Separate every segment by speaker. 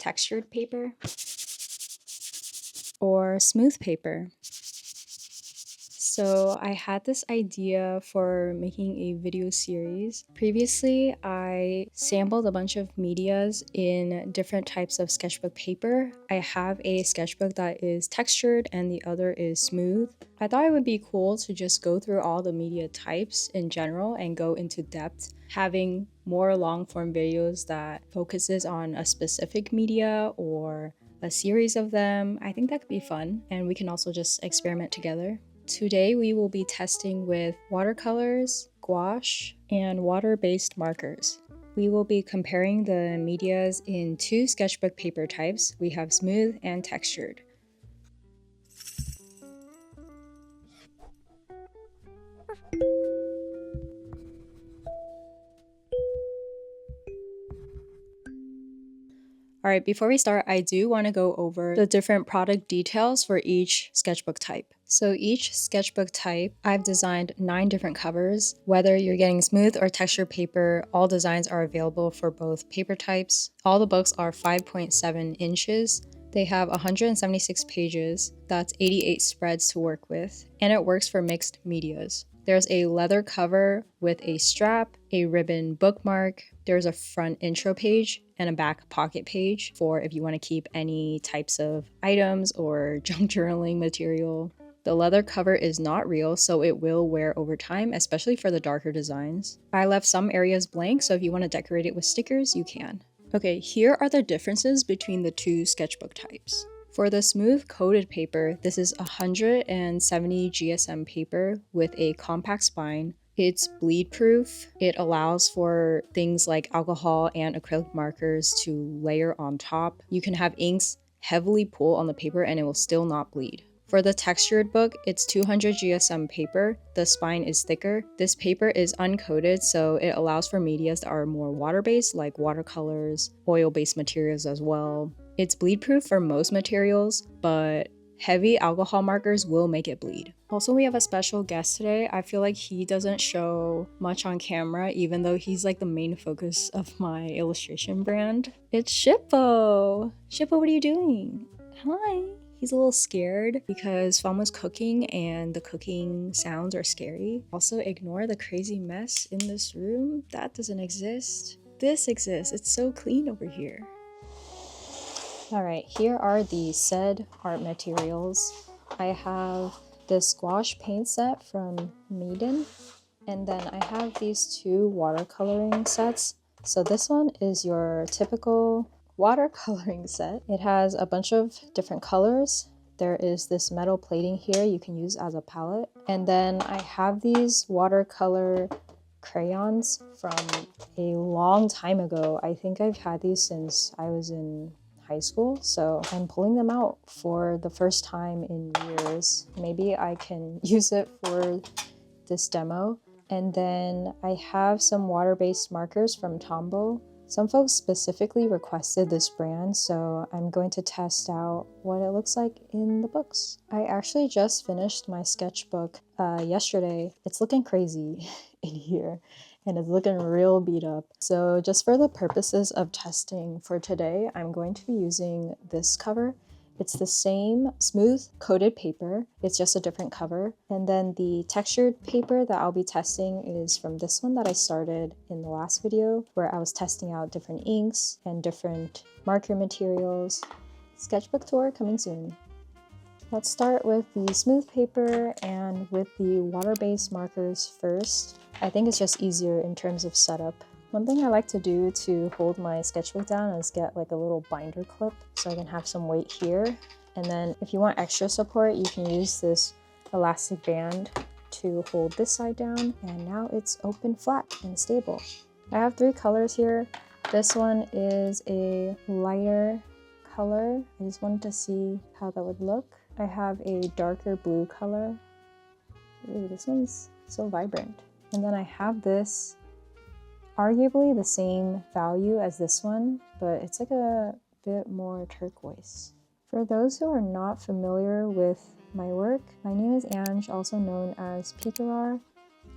Speaker 1: textured paper or smooth paper. So I had this idea for making a video series. Previously, I sampled a bunch of medias in different types of sketchbook paper. I have a sketchbook that is textured and the other is smooth. I thought it would be cool to just go through all the media types in general and go into depth, having more long-form videos that focuses on a specific media or a series of them. I think that could be fun, and we can also just experiment together. Today we will be testing with watercolors, gouache, and water-based markers. We will be comparing the medias in two sketchbook paper types. We have smooth and textured. Alright, before we start, I do want to go over the different product details for each sketchbook type. So each sketchbook type, I've designed 9 different covers. Whether you're getting smooth or textured paper, all designs are available for both paper types. All the books are 5.7 inches. They have 176 pages, that's 88 spreads to work with, and it works for mixed medias. There's a leather cover with a strap, a ribbon bookmark, there's a front intro page, and a back pocket page for if you want to keep any types of items or junk journaling material. The leather cover is not real, so it will wear over time, especially for the darker designs. I left some areas blank, so if you want to decorate it with stickers, you can. Okay, here are the differences between the two sketchbook types. For the smooth coated paper, this is 170 GSM paper with a compact spine. It's bleed proof. It allows for things like alcohol and acrylic markers to layer on top. You can have inks heavily pull on the paper and it will still not bleed. For the textured book, it's 200 GSM paper. The spine is thicker. This paper is uncoated, so it allows for medias that are more water-based, like watercolors, oil-based materials as well. It's bleed-proof for most materials, but heavy alcohol markers will make it bleed. Also, we have a special guest today. I feel like he doesn't show much on camera, even though he's like the main focus of my illustration brand. It's Shippo! Shippo, what are you doing? Hi! He's a little scared because Fawn was cooking and the cooking sounds are scary. Also, ignore the crazy mess in this room. That doesn't exist. This exists. It's so clean over here. Alright, here are the said art materials. I have this gouache paint set from Maiden, and then I have these 2 watercoloring sets. So this one is your typical watercoloring set. It has a bunch of different colors. There is this metal plating here you can use as a palette. And then I have these watercolor crayons from a long time ago. I think I've had these since I was in high school, so I'm pulling them out for the first time in years. Maybe I can use it for this demo. And then I have some water-based markers from Tombow. Some folks specifically requested this brand, so I'm going to test out what it looks like in the books. I actually just finished my sketchbook yesterday. It's looking crazy in here, and it's looking real beat up. So just for the purposes of testing for today, I'm going to be using this cover. It's the same smooth coated paper, it's just a different cover. And then the textured paper that I'll be testing is from this one that I started in the last video, where I was testing out different inks and different marker materials. Sketchbook tour coming soon. Let's start with the smooth paper and with the water-based markers first. I think it's just easier in terms of setup. One thing I like to do to hold my sketchbook down is get like a little binder clip so I can have some weight here. And then if you want extra support, you can use this elastic band to hold this side down, and now it's open flat and stable. I have 3 colors here. This one is a lighter color. I just wanted to see how that would look. I have a darker blue color. Ooh, this one's so vibrant. And then I have this, arguably the same value as this one, but it's like a bit more turquoise. For those who are not familiar with my work, my name is Ange, also known as Pikarar.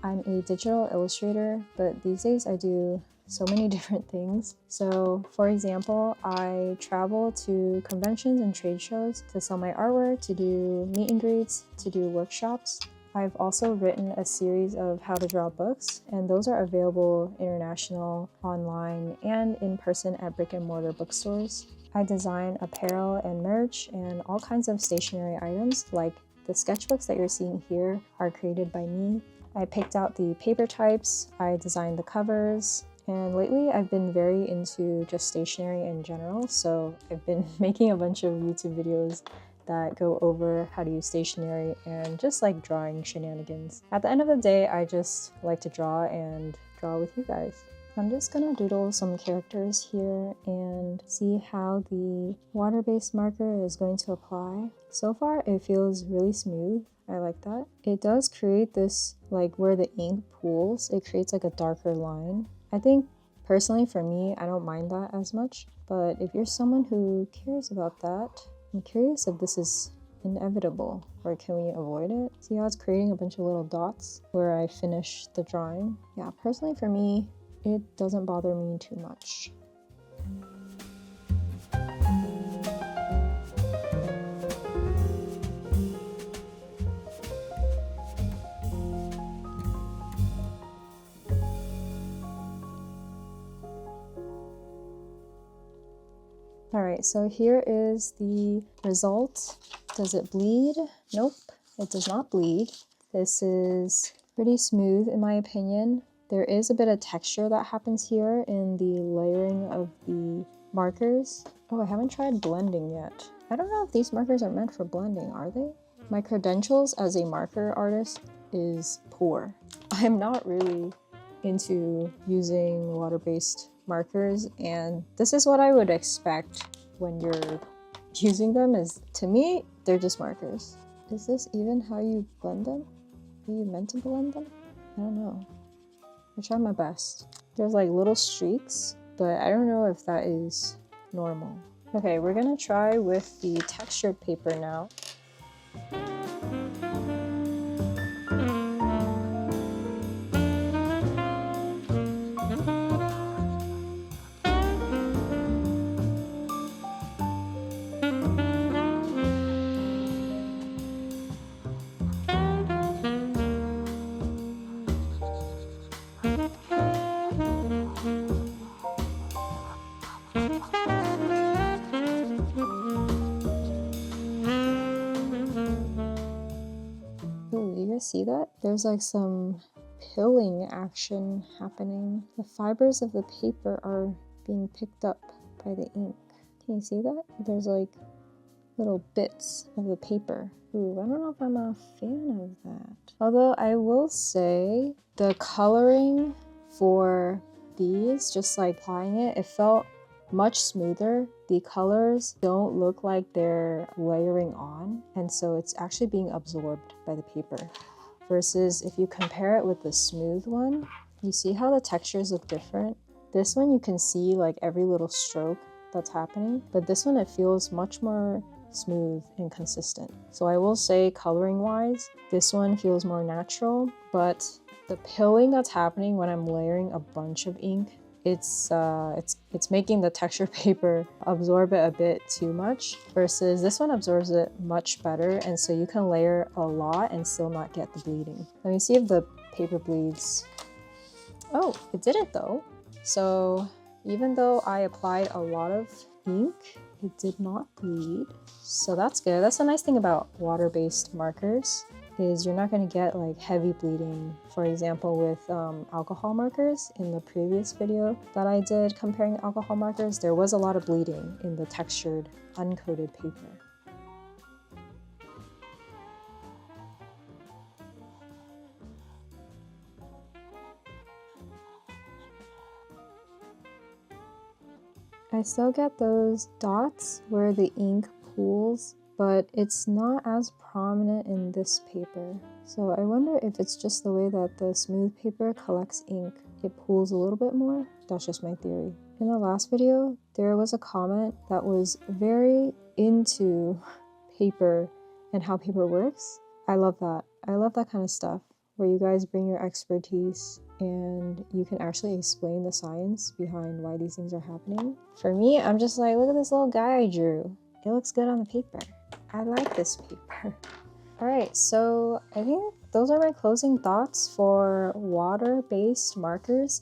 Speaker 1: I'm a digital illustrator, but these days I do so many different things. So for example, I travel to conventions and trade shows to sell my artwork, to do meet and greets, to do workshops. I've also written a series of how to draw books, and those are available international, online, and in person at brick and mortar bookstores. I design apparel and merch and all kinds of stationery items, like the sketchbooks that you're seeing here are created by me. I picked out the paper types, I designed the covers, and lately I've been very into just stationery in general, so I've been making a bunch of YouTube videos that go over how to use stationery and just like drawing shenanigans. At the end of the day, I just like to draw and draw with you guys. I'm just gonna doodle some characters here and see how the water-based marker is going to apply. So far, it feels really smooth. I like that. It does create this, like where the ink pools, it creates like a darker line. I think personally for me, I don't mind that as much, but if you're someone who cares about that, I'm curious if this is inevitable, or can we avoid it? See how it's creating a bunch of little dots where I finish the drawing? Yeah, personally for me, it doesn't bother me too much. Alright, so here is the result. Does it bleed? Nope, it does not bleed. This is pretty smooth in my opinion. There is a bit of texture that happens here in the layering of the markers. Oh, I haven't tried blending yet. I don't know if these markers are meant for blending, are they? My credentials as a marker artist is poor. I'm not really into using water-based markers, and this is what I would expect when you're using them. Is to me, they're just markers. Is this even how you blend them? Are you meant to blend them? I don't know. I try my best. There's like little streaks, but I don't know if that is normal. Okay, we're gonna try with the textured paper now. Ooh, you guys see that? There's like some pilling action happening. The fibers of the paper are being picked up by the ink. Can you see that? There's like little bits of the paper. Ooh, I don't know if I'm a fan of that. Although I will say the coloring for these, just like applying it, it felt much smoother. The colors don't look like they're layering on, and so it's actually being absorbed by the paper. Versus if you compare it with the smooth one, you see how the textures look different? This one you can see like every little stroke that's happening, but this one it feels much more smooth and consistent. So I will say coloring wise, this one feels more natural, but the pilling that's happening when I'm layering a bunch of ink, it's making the texture paper absorb it a bit too much, versus this one absorbs it much better, and so you can layer a lot and still not get the bleeding. Let me see if the paper bleeds. Oh, it didn't though. So even though I applied a lot of ink, it did not bleed. So that's good. That's the nice thing about water-based markers, is you're not going to get like heavy bleeding. For example, with alcohol markers, in the previous video that I did comparing alcohol markers, there was a lot of bleeding in the textured, uncoated paper. I still get those dots where the ink pools, but it's not as prominent in this paper. So I wonder if it's just the way that the smooth paper collects ink. It pools a little bit more. That's just my theory. In the last video, there was a comment that was very into paper and how paper works. I love that. I love that kind of stuff. where you guys bring your expertise and you can actually explain the science behind why these things are happening. For me, I'm just like, look at this little guy I drew. It looks good on the paper. I like this paper. All right, so I think those are my closing thoughts for water-based markers.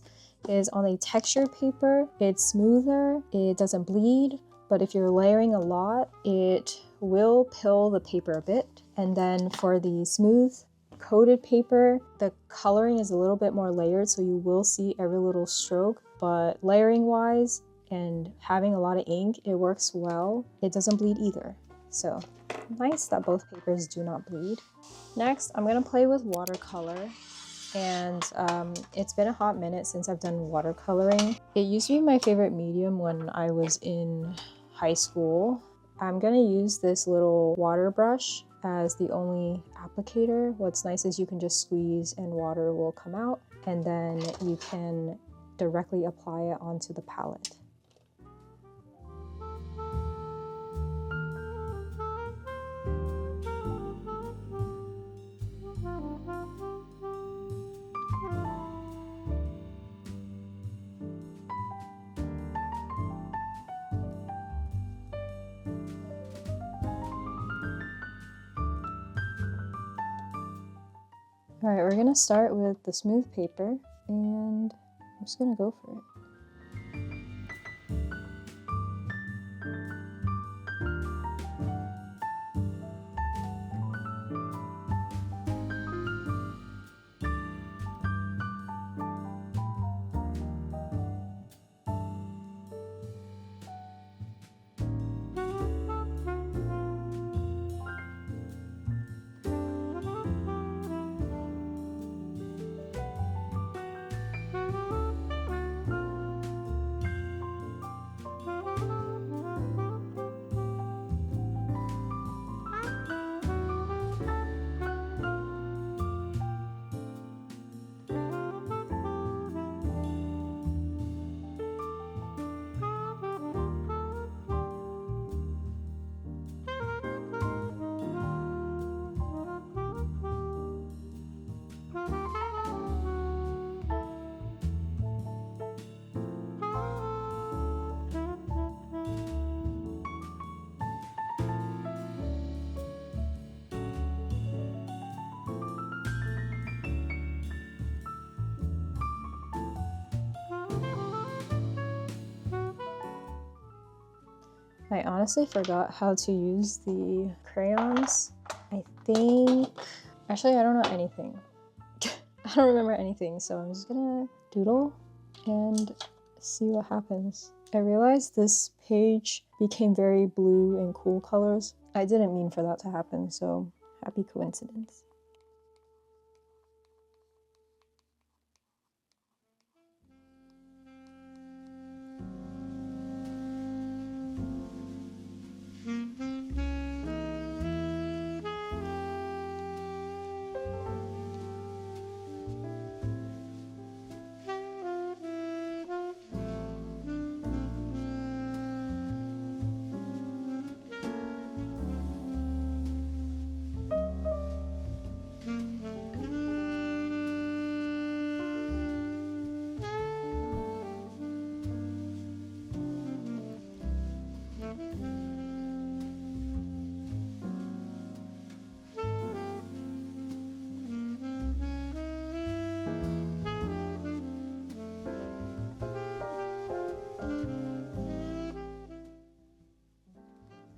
Speaker 1: Is on a textured paper, it's smoother, it doesn't bleed, but if you're layering a lot, it will pill the paper a bit. And then for the smooth coated paper, the coloring is a little bit more layered, so you will see every little stroke, but layering wise and having a lot of ink, it works well. It doesn't bleed either. So nice that both papers do not bleed. Next, I'm gonna play with watercolor. And it's been a hot minute since I've done watercoloring. It used to be my favorite medium when I was in high school. I'm gonna use this little water brush as the only applicator. What's nice is you can just squeeze and water will come out, and then you can directly apply it onto the palette. All right, we're gonna start with the smooth paper, and I'm just gonna go for it. I honestly forgot how to use the crayons. Actually, I don't know anything. I don't remember anything, so I'm just gonna doodle and see what happens. I realized this page became very blue and cool colors. I didn't mean for that to happen, so happy coincidence.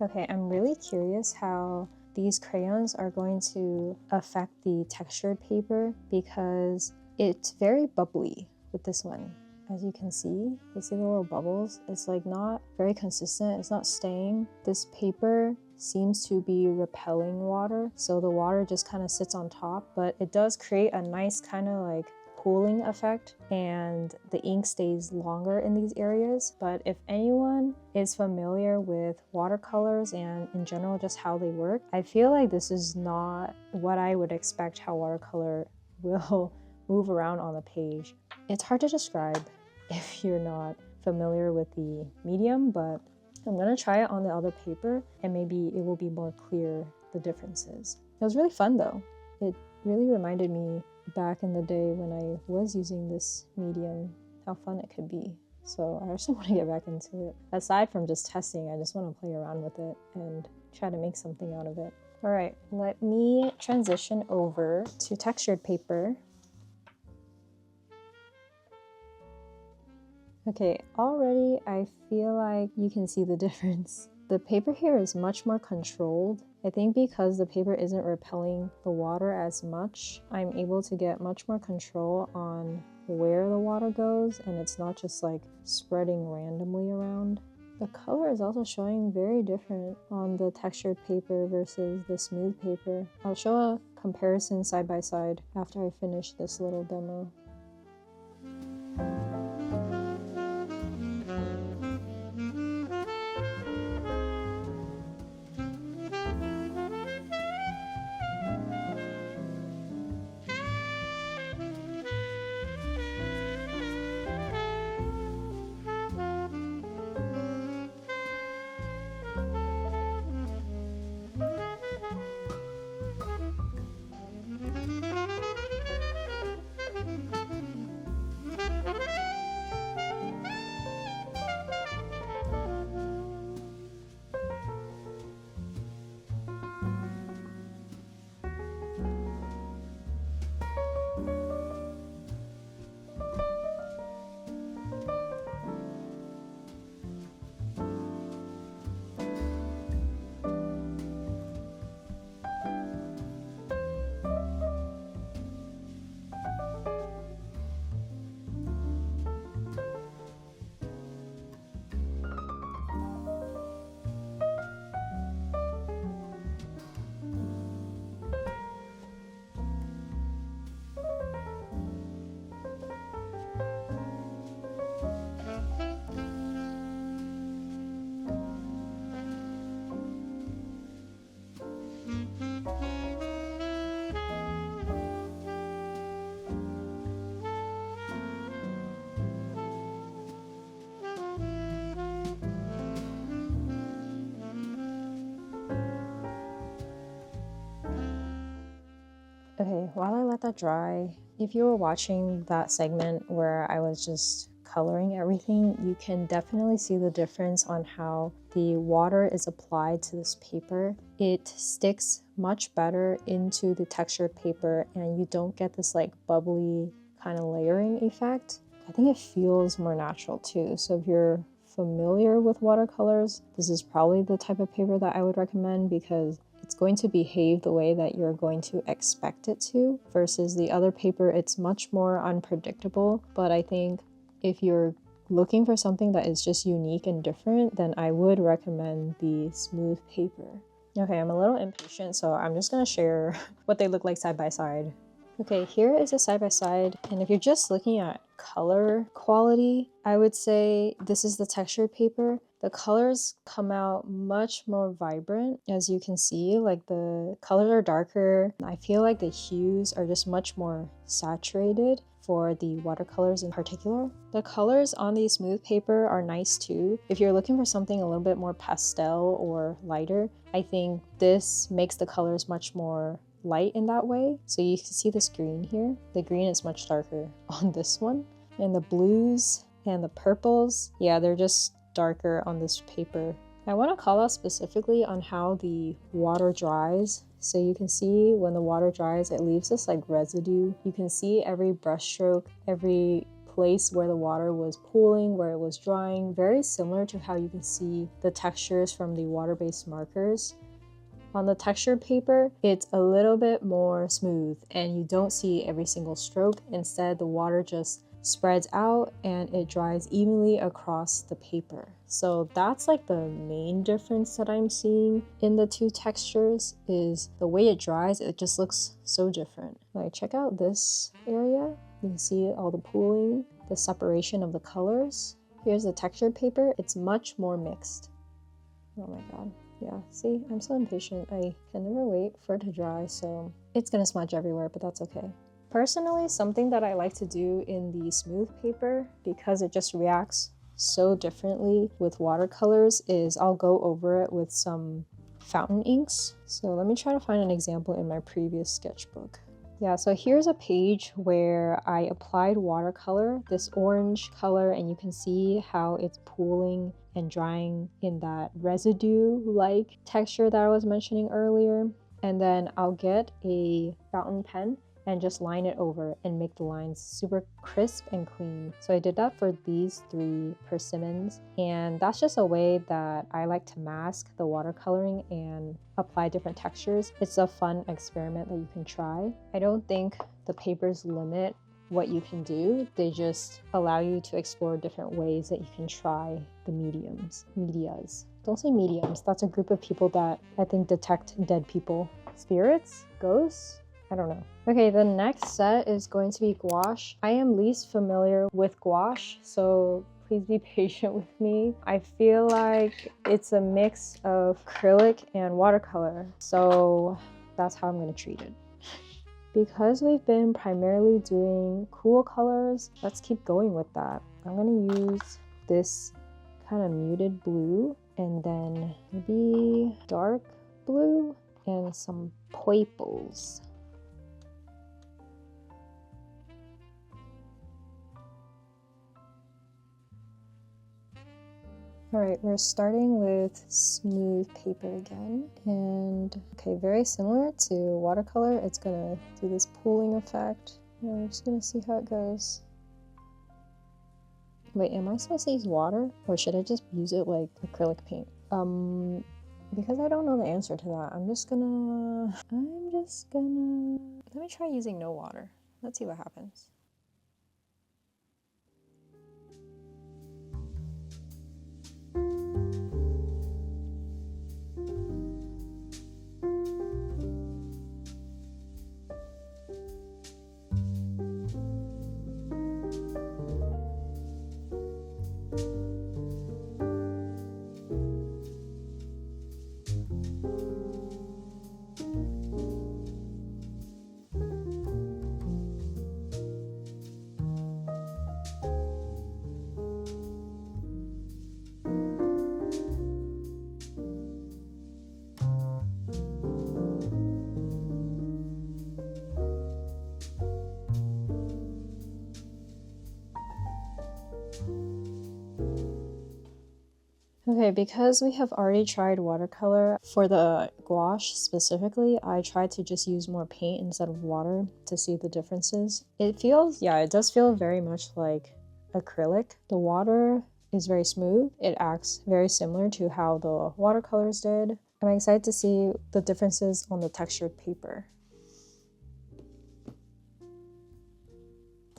Speaker 1: Okay, I'm really curious how these crayons are going to affect the textured paper because it's very bubbly with this one. As you can see, you see the little bubbles? It's like not very consistent, it's not staying. This paper seems to be repelling water, so the water just kind of sits on top, but it does create a nice kind of like cooling effect and the ink stays longer in these areas. But if anyone is familiar with watercolors and in general just how they work, I feel like this is not what I would expect how watercolor will move around on the page. It's hard to describe if you're not familiar with the medium, but I'm gonna try it on the other paper and maybe it will be more clear the differences. It was really fun though. It really reminded me back in the day when I was using this medium, how fun it could be. So I actually want to get back into it. Aside from just testing, I just want to play around with it and try to make something out of it. All right, let me transition over to textured paper. Okay, already I feel like you can see the difference. The paper here is much more controlled. I think because the paper isn't repelling the water as much, I'm able to get much more control on where the water goes, and it's not just like spreading randomly around. The color is also showing very different on the textured paper versus the smooth paper. I'll show a comparison side by side after I finish this little demo. Okay, while I let that dry, if you were watching that segment where I was just coloring everything, you can definitely see the difference on how the water is applied to this paper. It sticks much better into the textured paper and you don't get this like bubbly kind of layering effect. I think it feels more natural too. So if you're familiar with watercolors, this is probably the type of paper that I would recommend because it's going to behave the way that you're going to expect it to, versus the other paper, it's much more unpredictable. But I think if you're looking for something that is just unique and different, then I would recommend the smooth paper. Okay, I'm a little impatient, so I'm just gonna share what they look like side by side. Okay, here is a side by side, and if you're just looking at color quality, I would say this is the textured paper. The colors come out much more vibrant, as you can see, like the colors are darker. I feel like the hues are just much more saturated for the watercolors in particular. The colors on the smooth paper are nice too. If you're looking for something a little bit more pastel or lighter, I think this makes the colors much more light in that way. So you can see this green here. The green is much darker on this one. And the blues and the purples, yeah, they're just darker on this paper. I want to call out specifically on how the water dries. So you can see when the water dries, it leaves this like residue. You can see every brush stroke, every place where the water was pooling, where it was drying, very similar to how you can see the textures from the water-based markers. On the textured paper, it's a little bit more smooth and you don't see every single stroke. Instead, the water just spreads out and it dries evenly across the paper. So that's like the main difference that I'm seeing in the two textures, is the way it dries, it just looks so different. Like check out this area. You can see all the pooling, the separation of the colors. Here's the textured paper. It's much more mixed. Oh my god. Yeah, see, I'm so impatient. I can never wait for it to dry, so it's gonna smudge everywhere, but that's okay. Personally, something that I like to do in the smooth paper, because it just reacts so differently with watercolors, is I'll go over it with some fountain inks. So let me try to find an example in my previous sketchbook. Yeah, so here's a page where I applied watercolor, this orange color, and you can see how it's pooling and drying in that residue-like texture that I was mentioning earlier. And then I'll get a fountain pen and just line it over and make the lines super crisp and clean. So I did that for these 3 persimmons, and that's just a way that I like to mask the watercoloring and apply different textures. It's a fun experiment that you can try. I don't think the papers limit what you can do, they just allow you to explore different ways that you can try the medias. Don't say mediums, that's a group of people that I think detect dead people. Spirits? Ghosts? I don't know. Okay, the next set is going to be gouache. I am least familiar with gouache, so please be patient with me. I feel like it's a mix of acrylic and watercolor, so that's how I'm going to treat it. Because we've been primarily doing cool colors, let's keep going with that. I'm going to use this kind of muted blue and then maybe dark blue and some purples. Alright, we're starting with smooth paper again, and okay, very similar to watercolor, it's gonna do this pooling effect, and we're just gonna see how it goes. Wait, am I supposed to use water, or should I just use it like acrylic paint? Because I don't know the answer to that, I'm just gonna, let me try using no water. Let's see what happens. Okay, because we have already tried watercolor, for the gouache specifically, I tried to just use more paint instead of water to see the differences. It feels, yeah, it does feel very much like acrylic. The water is very smooth. It acts very similar to how the watercolors did. I'm excited to see the differences on the textured paper.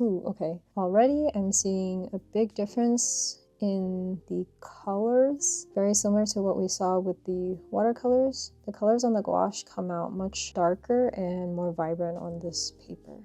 Speaker 1: Ooh, okay. Already I'm seeing a big difference in the colors, very similar to what we saw with the watercolors. The colors on the gouache come out much darker and more vibrant on this paper.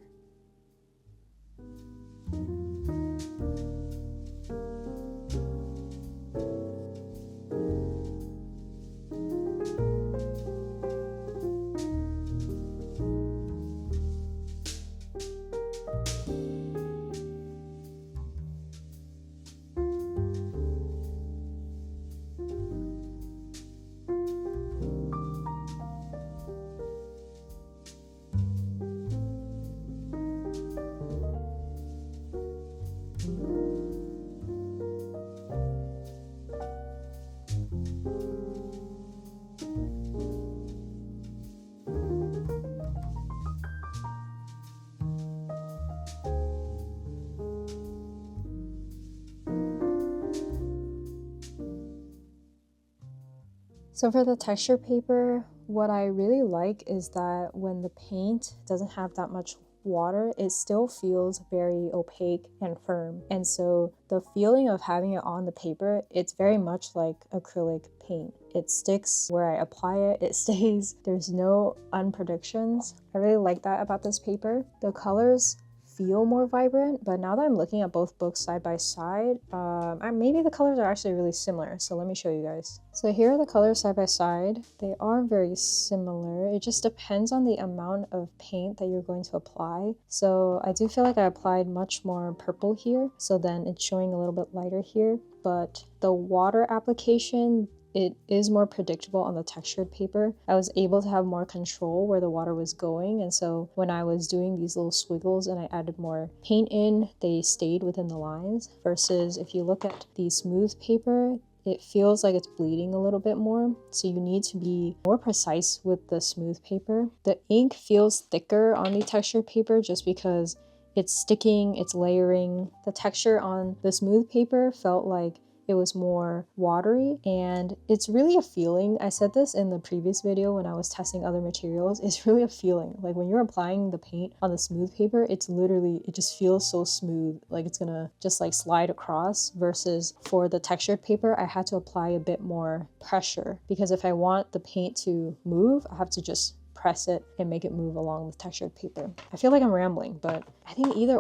Speaker 1: So for the texture paper, what I really like is that when the paint doesn't have that much water, it still feels very opaque and firm. And so the feeling of having it on the paper, it's very much like acrylic paint. It sticks where I apply it, it stays. There's no unpredictions. I really like that about this paper. The colors feel more vibrant, but now that I'm looking at both books side by side, maybe the colors are actually really similar, so let me show you guys. So here are the colors side by side. They are very similar. It just depends on the amount of paint that you're going to apply. So I do feel like I applied much more purple here, so then it's showing a little bit lighter here, but the water application it is more predictable on the textured paper. I was able to have more control where the water was going, and so when I was doing these little squiggles and I added more paint in, they stayed within the lines. Versus if you look at the smooth paper, it feels like it's bleeding a little bit more, so you need to be more precise with the smooth paper. The ink feels thicker on the textured paper just because it's sticking, it's layering. The texture on the smooth paper felt like it was more watery, and it's really a feeling. I said this in the previous video when I was testing other materials. It's really a feeling. Like when you're applying the paint on the smooth paper, it's literally, it just feels so smooth, like it's gonna just like slide across. Versus for the textured paper, I had to apply a bit more pressure, because if I want the paint to move, I have to just press it and make it move along the textured paper. I feel like I'm rambling, but I think either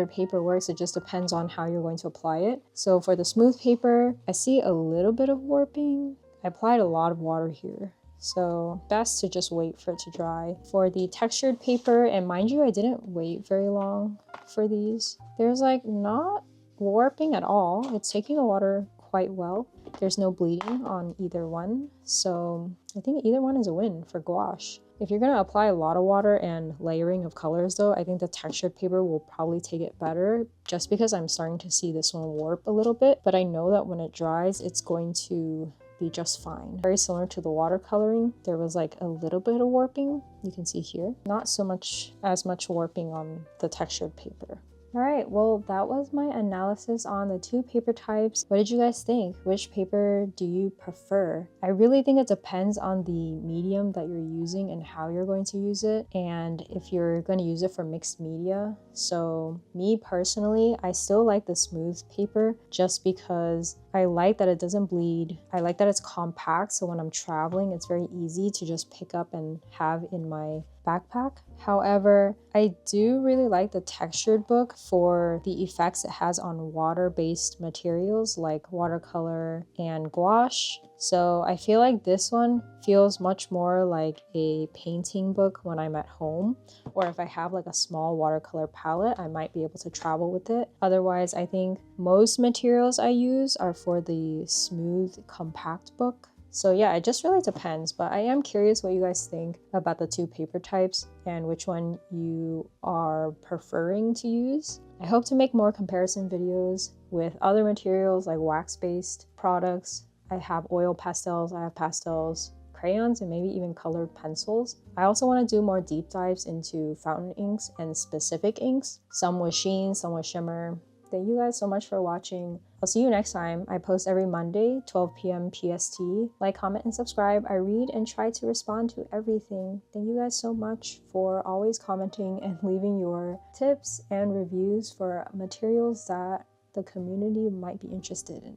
Speaker 1: paper works. It just depends on how you're going to apply it. So for the smooth paper, I see a little bit of warping. I applied a lot of water here, so best to just wait for it to dry. For the textured paper, and mind you, I didn't wait very long for these. There's like not warping at all. It's taking the water quite well. There's no bleeding on either one, so I think either one is a win for gouache. If you're going to apply a lot of water and layering of colors though, I think the textured paper will probably take it better, just because I'm starting to see this one warp a little bit, but I know that when it dries, it's going to be just fine. Very similar to the watercoloring, there was like a little bit of warping, you can see here. Not so much as much warping on the textured paper. Alright, well that was my analysis on the two paper types. What did you guys think? Which paper do you prefer? I really think it depends on the medium that you're using and how you're going to use it, and if you're going to use it for mixed media. So me personally, I still like the smooth paper just because I like that it doesn't bleed. I like that it's compact, so when I'm traveling, it's very easy to just pick up and have in my backpack. However, I do really like the textured book for the effects it has on water-based materials like watercolor and gouache. So I feel like this one feels much more like a painting book when I'm at home, or if I have like a small watercolor palette, I might be able to travel with it. Otherwise, I think most materials I use are for the smooth, compact book. So yeah, it just really depends, but I am curious what you guys think about the two paper types and which one you are preferring to use. I hope to make more comparison videos with other materials like wax-based products. I have oil pastels, I have pastels, crayons, and maybe even colored pencils. I also want to do more deep dives into fountain inks and specific inks, some with sheen, some with shimmer. Thank you guys so much for watching. I'll see you next time. I post every Monday, 12 p.m. PST. Like, comment, and subscribe. I read and try to respond to everything. Thank you guys so much for always commenting and leaving your tips and reviews for materials that the community might be interested in.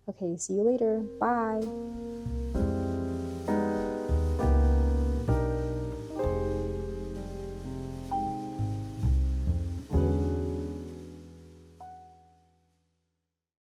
Speaker 1: Okay, see you later. Bye.